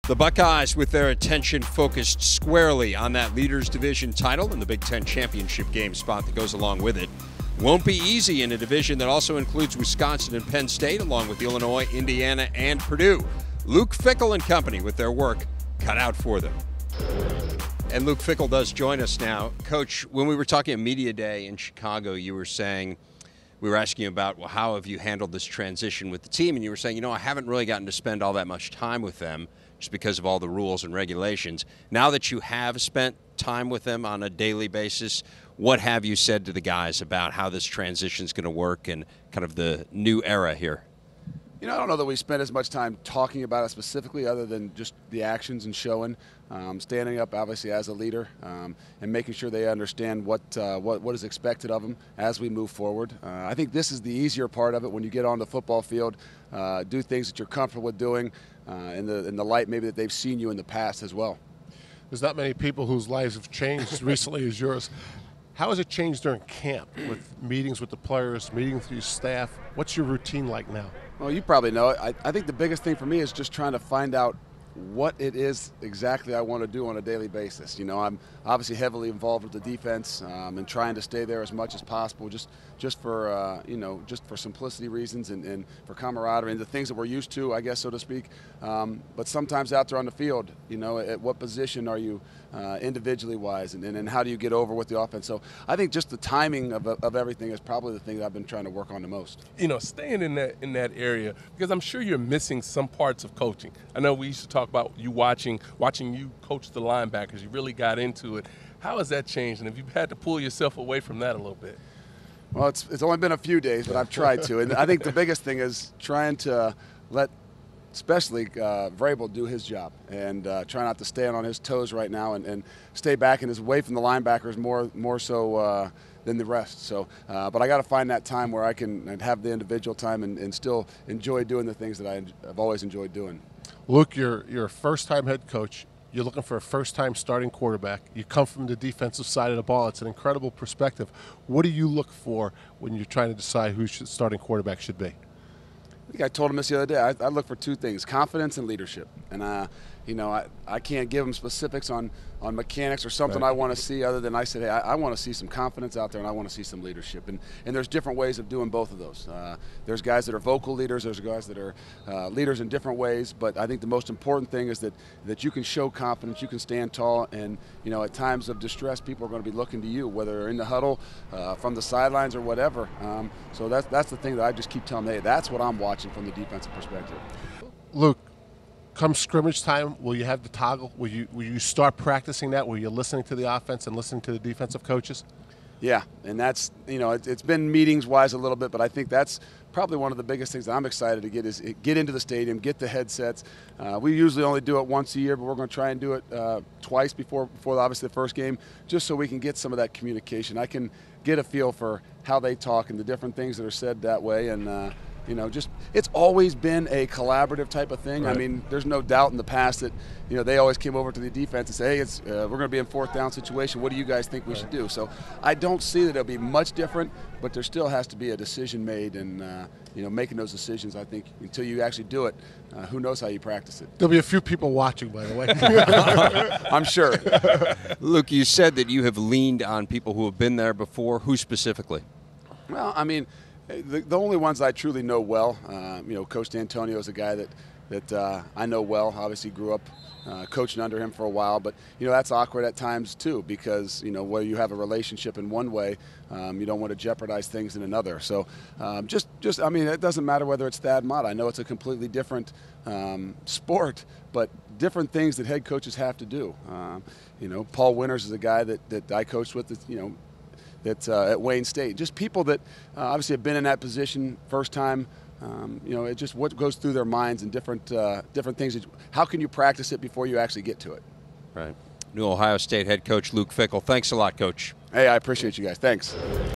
The Buckeyes, with their attention focused squarely on that Leaders Division title and the Big Ten championship game spot that goes along with it, won't be easy in a division that also includes Wisconsin and Penn State, along with Illinois, Indiana, and Purdue. Luke Fickell and company with their work cut out for them. And Luke Fickell does join us now. Coach, when we were talking at Media Day in Chicago, you were saying, we were asking you about, well, how have you handled this transition with the team? And you were saying, I haven't really gotten to spend all that much time with them just because of all the rules and regulations. Now that you have spent time with them on a daily basis, what have you said to the guys about how this transition is going to work and kind of the new era here? I don't know that we spent as much time talking about it specifically other than just the actions and showing, standing up obviously as a leader and making sure they understand what is expected of them as we move forward. I think this is the easier part of it when you get on the football field, do things that you're comfortable with doing in the light maybe that they've seen you in the past as well. There's not many people whose lives have changed recently as yours. How has it changed during camp with meetings with the players, meetings with your staff? What's your routine like now? Well, you probably know it. I think the biggest thing for me is just trying to find out what it is exactly I want to do on a daily basis. I'm obviously heavily involved with the defense and trying to stay there as much as possible, just for simplicity reasons and for camaraderie and the things that we're used to, I guess, so to speak. But sometimes out there on the field, at what position are you individually wise, and how do you get over with the offense? So I think just the timing of everything is probably the thing that I've been trying to work on the most. Staying in that area, because I'm sure you're missing some parts of coaching. I know we used to talk about you watching you coach the linebackers. You really got into it. How has that changed, and have you had to pull yourself away from that a little bit? Well, it's only been a few days, but I've tried to. And I think the biggest thing is trying to let especially Vrabel do his job and try not to stand on his toes right now and stay back and is away from the linebackers more so than the rest. So, but I got to find that time where I can have the individual time and still enjoy doing the things that I've always enjoyed doing. Luke, you're a first-time head coach. You're looking for a first-time starting quarterback. You come from the defensive side of the ball. It's an incredible perspective. What do you look for when you're trying to decide who starting quarterback should be? I think I told him this the other day. I look for two things: confidence and leadership. And I can't give him specifics on mechanics or something I want to see other than I said, hey, I want to see some confidence out there and I want to see some leadership. And there's different ways of doing both of those. There's guys that are vocal leaders. There's guys that are leaders in different ways. But I think the most important thing is that you can show confidence, you can stand tall, and at times of distress, people are going to be looking to you, whether in the huddle, from the sidelines, or whatever. So that's the thing that I just keep telling them, hey, that's what I'm watching from the defensive perspective. Luke, come scrimmage time, will you have the toggle? Will you start practicing that? Will you listening to the offense and listening to the defensive coaches? Yeah, and that's it's been meetings-wise a little bit, but I think that's probably one of the biggest things that I'm excited to get is get into the stadium, get the headsets. We usually only do it once a year, but we're going to try and do it twice before obviously the first game, just so we can get some of that communication. I can get a feel for how they talk and the different things that are said that way, and it's always been a collaborative type of thing. Right. I mean, there's no doubt in the past that they always came over to the defense and say, hey, we're going to be in fourth down situation. What do you guys think we should do? So I don't see that it'll be much different, but there still has to be a decision made, and making those decisions. I think until you actually do it, who knows how you practice it? There'll be a few people watching, by the way. I'm sure. Luke, you said that you have leaned on people who have been there before. Who specifically? Well, I mean, the only ones I truly know well, Coach D'Antonio is a guy that I know well. Obviously grew up coaching under him for a while, but that's awkward at times too, because where you have a relationship in one way, you don't want to jeopardize things in another. So I mean, it doesn't matter whether it's Thad Matta. I know it's a completely different sport, but different things that head coaches have to do. Paul Winters is a guy that I coached with. That's at Wayne State. Just people that obviously have been in that position first time. It just what goes through their minds and different things. How can you practice it before you actually get to it? Right. New Ohio State head coach Luke Fickell. Thanks a lot, Coach. Hey, I appreciate you guys. Thanks.